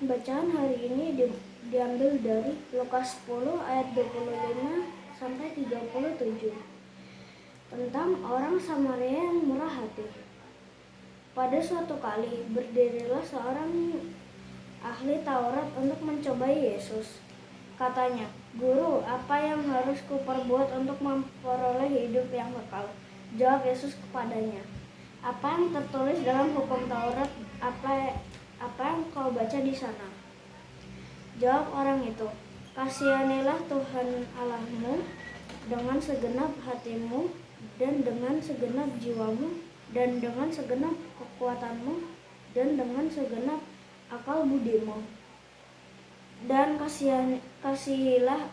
Bacaan hari ini diambil dari Lukas 10 ayat 25 sampai 37 tentang orang Samaria yang murah hati. Pada suatu kali berdirilah seorang ahli Taurat untuk mencobai Yesus. Katanya, "Guru, apa yang harus kuperbuat untuk memperoleh hidup yang kekal?" Jawab Yesus kepadanya, "Apa yang tertulis dalam hukum Taurat? Apa yang kau baca di sana?" Jawab orang itu, "Kasihanilah Tuhan Allahmu dengan segenap hatimu dan dengan segenap jiwamu dan dengan segenap kekuatanmu dan dengan segenap akal budimu. Dan kasihilah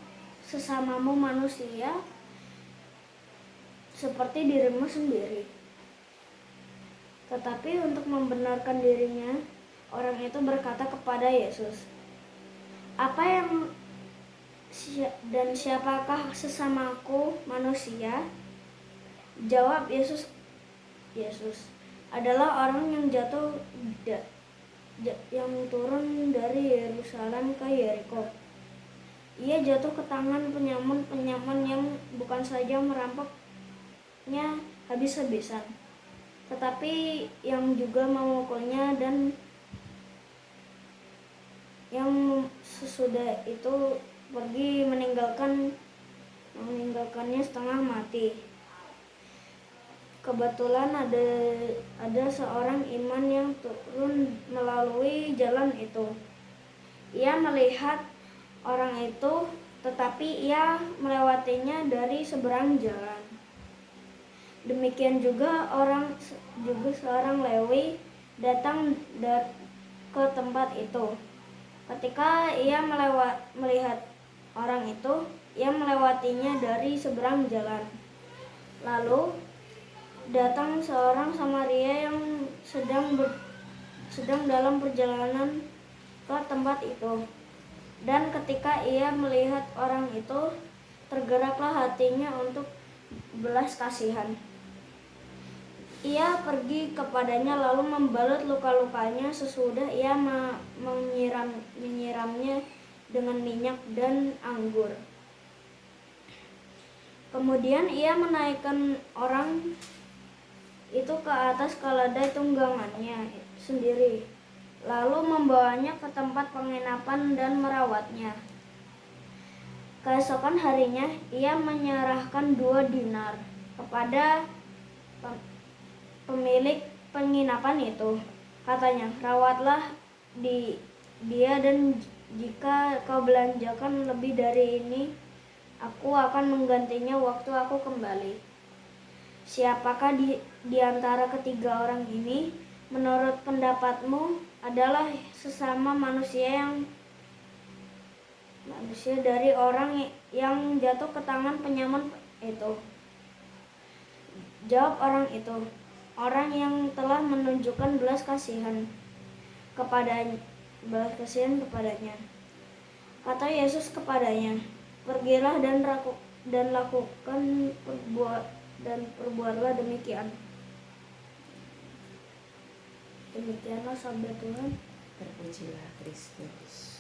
sesamamu manusia seperti dirimu sendiri." Tetapi untuk membenarkan dirinya, orang itu berkata kepada Yesus, dan siapakah sesamaku manusia?" Jawab Yesus, "Adalah orang yang yang turun dari Yerusalem ke Yeriko. Ia jatuh ke tangan penyamun yang bukan saja merampoknya habis-habisan, tetapi yang juga memukulnya, dan yang sesudah itu pergi meninggalkannya setengah mati. Kebetulan ada seorang imam yang turun melalui jalan itu. Ia melihat orang itu, tetapi ia melewatinya dari seberang jalan. Demikian juga seorang Lewi datang ke tempat itu. Ketika ia melihat orang itu, ia melewatinya dari seberang jalan. Lalu datang seorang Samaria yang sedang dalam perjalanan ke tempat itu. Dan ketika ia melihat orang itu, tergeraklah hatinya untuk belas kasihan. Ia pergi kepadanya lalu membalut luka-lukanya. Sesudah ia menyiramnya dengan minyak dan anggur. Kemudian ia menaikkan orang itu ke atas keledai tunggangannya sendiri, lalu membawanya ke tempat penginapan dan merawatnya. Keesokan harinya ia menyerahkan 2 dinar kepada pemilik penginapan itu. Katanya, "Rawatlah dia, dan jika kau belanjakan lebih dari ini, aku akan menggantinya waktu aku kembali." Siapakah di antara ketiga orang ini, menurut pendapatmu, adalah sesama manusia dari orang yang jatuh ke tangan penyamun itu? Jawab orang itu, "Orang yang telah menunjukkan belas kasihan kepadanya." Kata Yesus kepadanya, "Pergilah dan lakukan perbuatlah demikian." Demikianlah sabda Tuhan. Terpujilah Kristus.